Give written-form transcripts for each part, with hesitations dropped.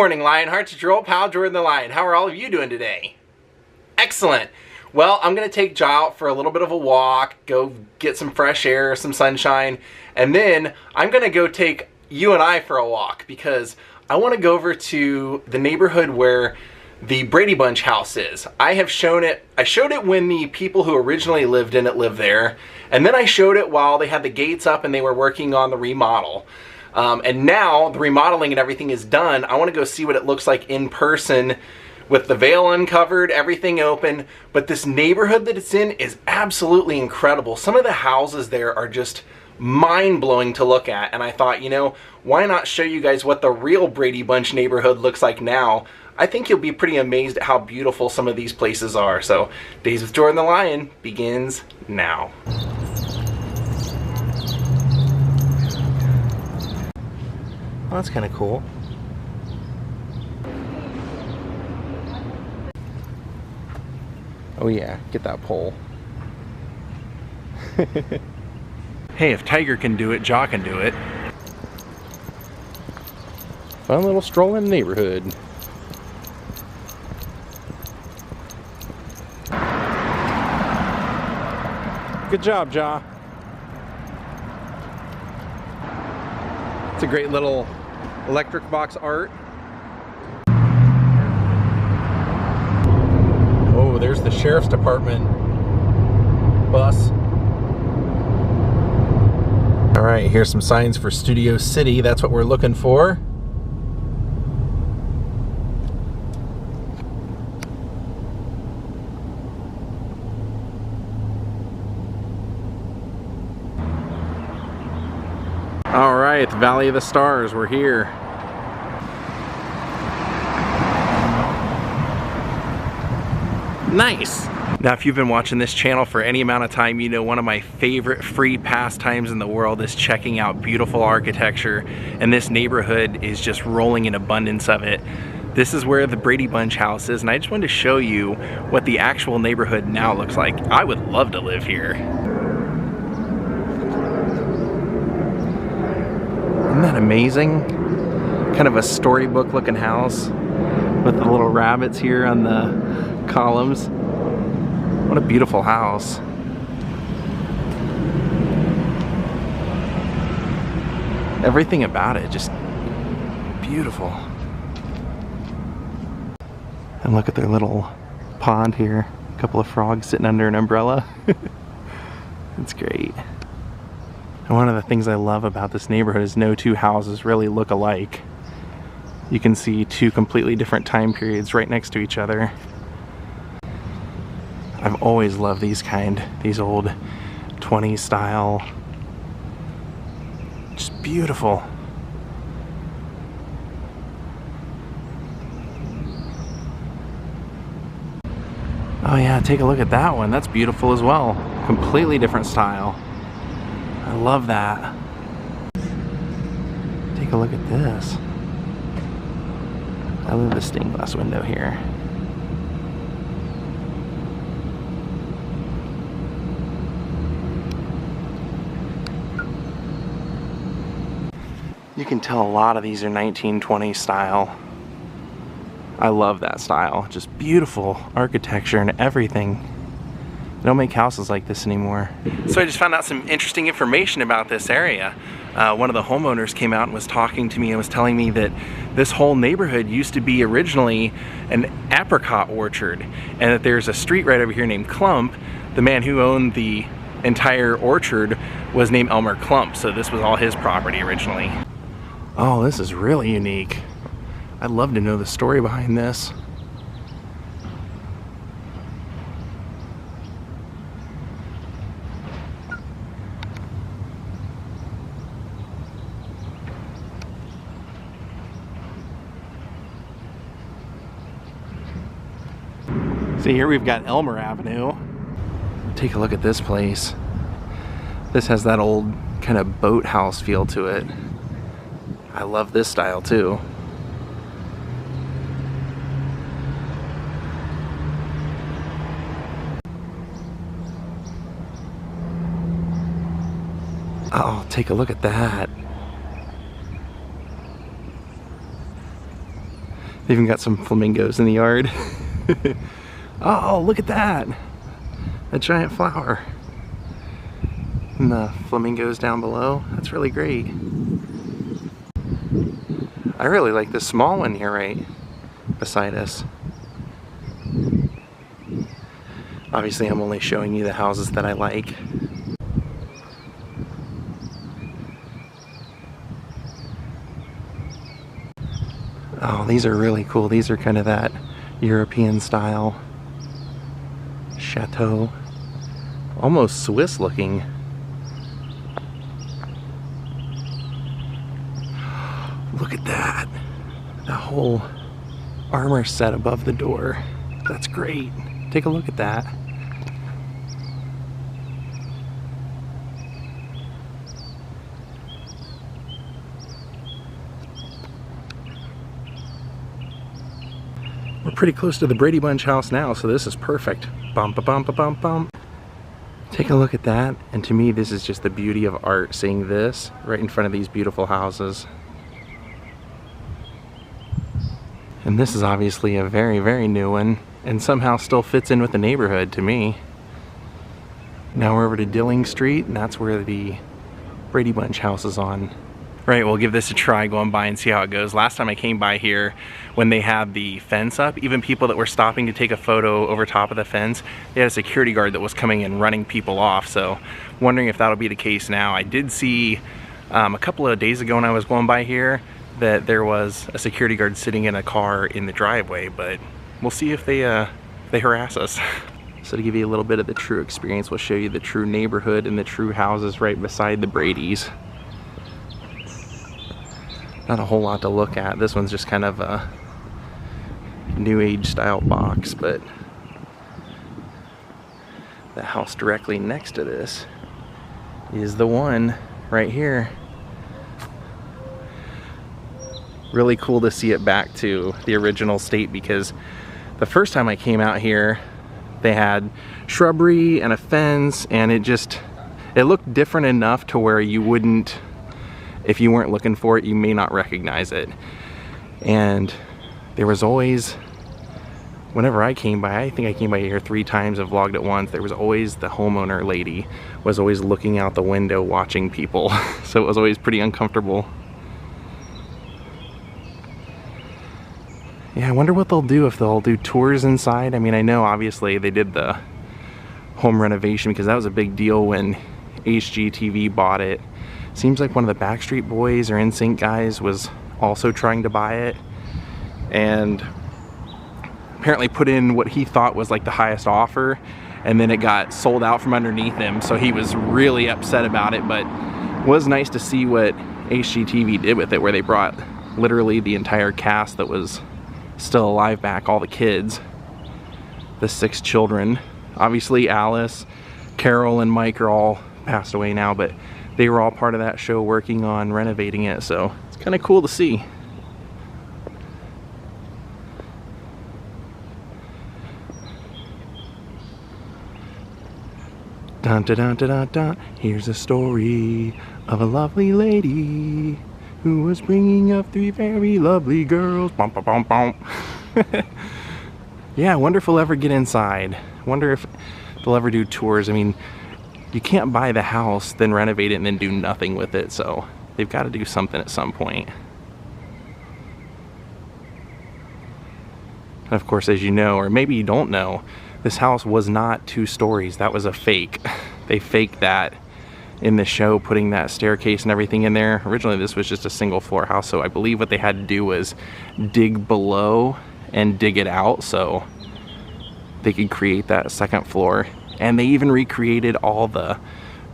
morning, Lionhearts. It's your old pal, Jordan the Lion. How are all of you doing today? Excellent. Well, I'm going to take Ja out for a little bit of a walk, go get some fresh air, some sunshine, and then I'm going to go take you and I for a walk because I want to go over to the neighborhood where the Brady Bunch house is. I showed it when the people who originally lived in it lived there, and then I showed it while they had the gates up and they were working on the remodel. And now the remodeling and everything is done. I want to go see what it looks like in person with the veil uncovered, everything open. But this neighborhood that it's in is absolutely incredible. Some of the houses there are just mind-blowing to look at. And I thought, you know, why not show you guys what the real Brady Bunch neighborhood looks like now? I think you'll be pretty amazed at how beautiful some of these places are. So Daze with Jordan the Lion begins now. Well, that's kind of cool. Oh yeah, get that pole. Hey, if Tiger can do it, Ja can do it. Fun little stroll in the neighborhood. Good job, Ja. It's a great little electric box art. Oh, there's the sheriff's department bus. All right, here's some signs for Studio City. That's what we're looking for. All right, the Valley of the Stars, we're here. Nice. Now, if you've been watching this channel for any amount of time, you know one of my favorite free pastimes in the world is checking out beautiful architecture, and this neighborhood is just rolling in abundance of it. This is where the Brady Bunch house is, and I just wanted to show you what the actual neighborhood now looks like. I would love to live here. Isn't that amazing? Kind of a storybook looking house with the little rabbits here on the columns. What a beautiful house. Everything about it just beautiful. And look at their little pond here. A couple of frogs sitting under an umbrella. It's great. And one of the things I love about this neighborhood is no two houses really look alike. You can see two completely different time periods right next to each other. I've always loved these old 20s style. Just beautiful. Oh yeah, take a look at that one. That's beautiful as well. Completely different style. I love that. Take a look at this. I love the stained glass window here. You can tell a lot of these are 1920s style. I love that style. Just beautiful architecture and everything. They don't make houses like this anymore. So I just found out some interesting information about this area. One of the homeowners came out and was talking to me and was telling me that this whole neighborhood used to be originally an apricot orchard, and that there's a street right over here named Clump. The man who owned the entire orchard was named Elmer Clump, so this was all his property originally. Oh, this is really unique. I'd love to know the story behind this. See, here we've got Elmer Avenue. Take a look at this place. This has that old kind of boathouse feel to it. I love this style too. Oh, take a look at that. They even got some flamingos in the yard. Oh, look at that! A giant flower. And the flamingos down below. That's really great. I really like this small one here right beside us. Obviously, I'm only showing you the houses that I like. Oh, these are really cool. These are kind of that European style chateau. Almost Swiss looking. Look at that. That whole armor set above the door. That's great. Take a look at that. We're pretty close to the Brady Bunch house now, so this is perfect. Bum ba bum ba bum bum. Take a look at that, and to me this is just the beauty of art, seeing this right in front of these beautiful houses. And this is obviously a very, very new one, and somehow still fits in with the neighborhood to me. Now we're over to Dilling Street, and that's where the Brady Bunch house is on. Right, we'll give this a try going by and see how it goes. Last time I came by here, when they had the fence up, even people that were stopping to take a photo over top of the fence, they had a security guard that was coming and running people off. So, wondering if that'll be the case now. I did see a couple of days ago when I was going by here that there was a security guard sitting in a car in the driveway, but we'll see if they harass us. So to give you a little bit of the true experience, we'll show you the true neighborhood and the true houses right beside the Brady's. Not a whole lot to look at. This one's just kind of a new age style box, but the house directly next to this is the one right here. Really cool to see it back to the original state, because the first time I came out here they had shrubbery and a fence, and it looked different enough to where you wouldn't, if you weren't looking for it, you may not recognize it. And there was always, whenever I came by, I think I came by here 3 times and vlogged it once, there was always the homeowner lady was always looking out the window watching people. So it was always pretty uncomfortable. Yeah, I wonder what they'll do, if they'll do tours inside. I mean, I know obviously they did the home renovation because that was a big deal when HGTV bought it. Seems like one of the Backstreet Boys or NSYNC guys was also trying to buy it, and apparently put in what he thought was like the highest offer, and then it got sold out from underneath him, so he was really upset about it. But it was nice to see what HGTV did with it, where they brought literally the entire cast that was still alive back, all the kids, the 6 children. Obviously Alice, Carol, and Mike are all passed away now, but they were all part of that show working on renovating it, so it's kind of cool to see. Dun dun dun dun dun. Here's a story of a lovely lady who was bringing up 3 very lovely girls. Bum, bum, bum, bum. Yeah, I wonder if we'll ever get inside. Wonder if they'll ever do tours. I mean, you can't buy the house, then renovate it, and then do nothing with it, so they've got to do something at some point. And of course, as you know, or maybe you don't know, this house was not 2 stories. That was a fake. They faked that in the show, putting that staircase and everything in there. Originally this was just a single floor house, so I believe what they had to do was dig below and dig it out so they could create that 2nd floor. And they even recreated all the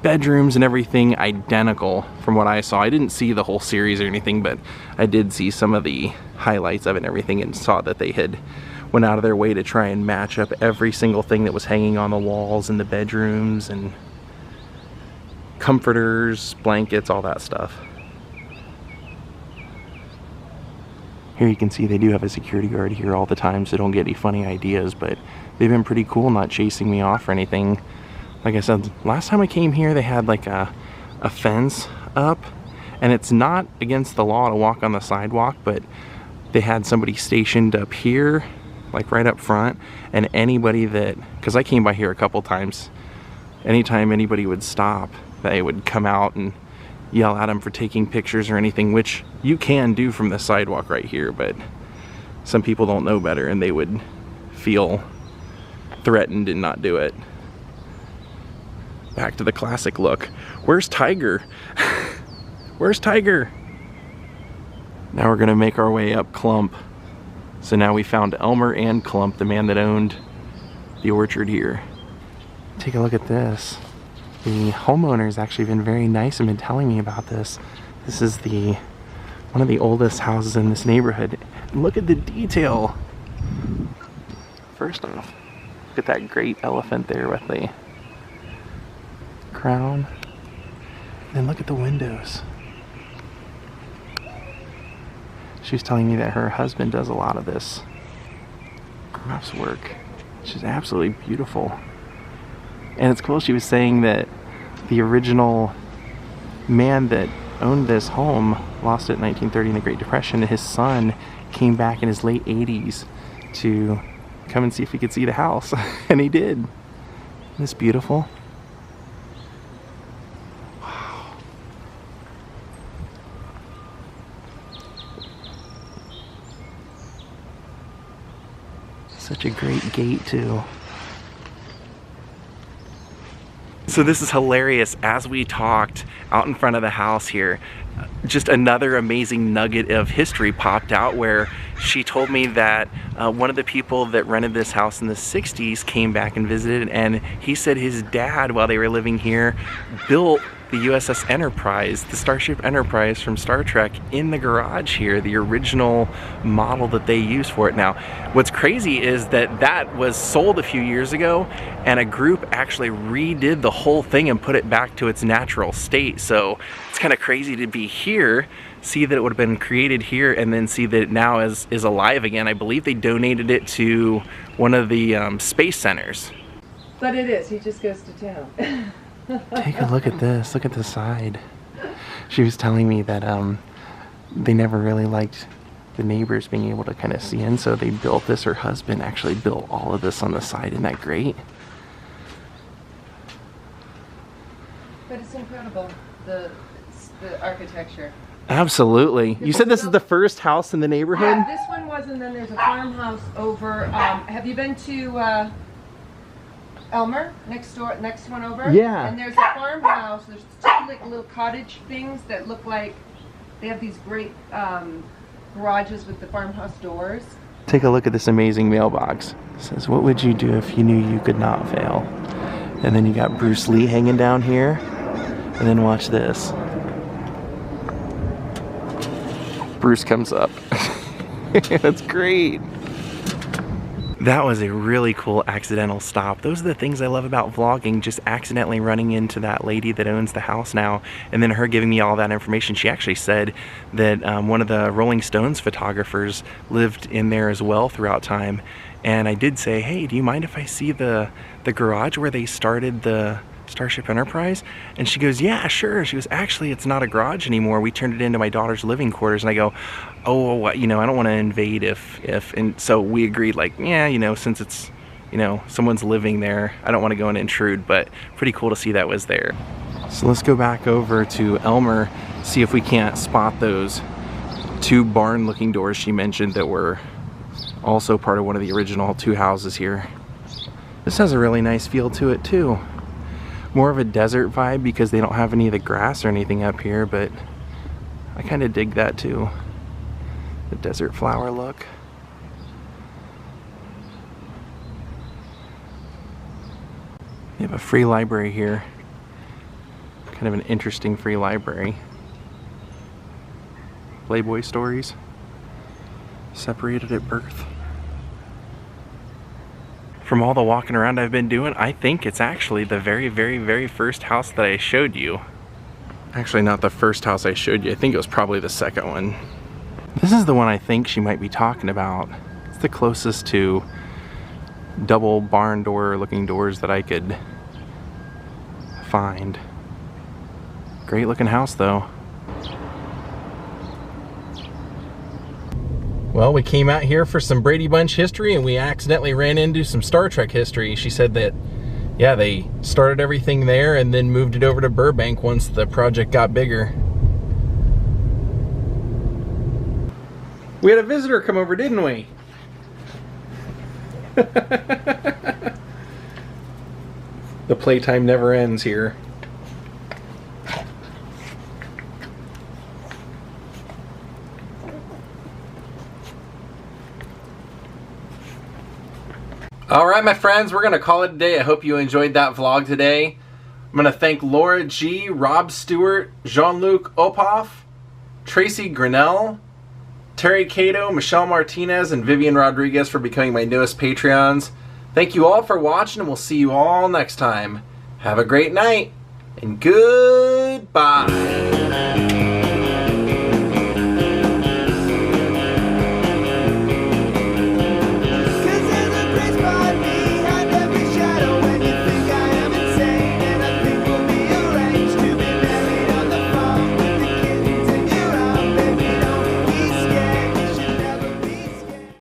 bedrooms and everything identical from what I saw. I didn't see the whole series or anything, but I did see some of the highlights of it and everything, and saw that they had went out of their way to try and match up every single thing that was hanging on the walls in the bedrooms, and comforters, blankets, all that stuff. Here you can see they do have a security guard here all the time, so don't get any funny ideas, but they've been pretty cool, not chasing me off or anything. Like I said, last time I came here they had like a fence up, and it's not against the law to walk on the sidewalk, but they had somebody stationed up here, like right up front, and anybody that, because I came by here a couple times, anytime anybody would stop, they would come out and yell at them for taking pictures or anything, which you can do from the sidewalk right here, but some people don't know better and they would feel threatened and not do it. Back to the classic look. Where's Tiger? Where's Tiger? Now we're gonna make our way up Clump. So now we found Elmer and Clump, the man that owned the orchard here. Take a look at this. The homeowner's actually been very nice and been telling me about this. This is one of the oldest houses in this neighborhood. And look at the detail. First off, look at that great elephant there with the crown. And look at the windows. She was telling me that her husband does a lot of this crafts work, which is absolutely beautiful. And it's cool, she was saying that the original man that owned this home lost it in 1930 in the Great Depression, and his son came back in his late 80s to come and see if he could see the house. And he did. Isn't this beautiful? Wow. Such a great gate too. So this is hilarious. As we talked out in front of the house here, just another amazing nugget of history popped out where she told me that one of the people that rented this house in the 60s came back and visited, and he said his dad, while they were living here, built the USS Enterprise, the Starship Enterprise from Star Trek, in the garage here, the original model that they use for it. Now, what's crazy is that that was sold a few years ago, and a group actually redid the whole thing and put it back to its natural state. So it's kind of crazy to be here, see that it would have been created here, and then see that it now is alive again. I believe they donated it to one of the space centers. But it is, he just goes to town. Take a look at this, look at the side. She was telling me that they never really liked the neighbors being able to kind of see in, so they built this. Her husband actually built all of this on the side. Isn't that great? But it's incredible, the architecture. Absolutely. You said this is the first house in the neighborhood? Yeah, this one was, and then there's a farmhouse over, have you been to Elmer, next one over? Yeah. And there's a farmhouse, there's two like little cottage things that look like, they have these great garages with the farmhouse doors. Take a look at this amazing mailbox. It says, what would you do if you knew you could not fail? And then you got Bruce Lee hanging down here. And then watch this. Bruce comes up. That's great. That was a really cool accidental stop. Those are the things I love about vlogging, just accidentally running into that lady that owns the house now, and then her giving me all that information. She actually said that one of the Rolling Stones photographers lived in there as well throughout time. And I did say, hey, do you mind if I see the garage where they started the Starship Enterprise? And she goes, yeah, sure. She goes, actually, it's not a garage anymore. We turned it into my daughter's living quarters. And I go, oh, well, you know, I don't want to invade if, and so we agreed, like, yeah, you know, since it's, you know, someone's living there, I don't want to go and intrude, but pretty cool to see that was there. So let's go back over to Elmer, see if we can't spot those two barn looking doors she mentioned that were also part of one of the original two houses here. This has a really nice feel to it too. More of a desert vibe because they don't have any of the grass or anything up here, but I kind of dig that too. The desert flower look. You have a free library here. Kind of an interesting free library. Playboy stories. Separated at birth. From all the walking around I've been doing, I think it's actually the very, very, very first house that I showed you. Actually, not the first house I showed you. I think it was probably the second one. This is the one I think she might be talking about. It's the closest to double barn door looking doors that I could find. Great looking house though. Well, we came out here for some Brady Bunch history and we accidentally ran into some Star Trek history. She said that, yeah, they started everything there and then moved it over to Burbank once the project got bigger. We had a visitor come over, didn't we? The playtime never ends here. Alright, my friends, we're going to call it a day. I hope you enjoyed that vlog today. I'm going to thank Laura G, Rob Stewart, Jean-Luc Opoff, Tracy Grinnell, Terry Cato, Michelle Martinez, and Vivian Rodriguez for becoming my newest Patreons. Thank you all for watching, and we'll see you all next time. Have a great night, and goodbye.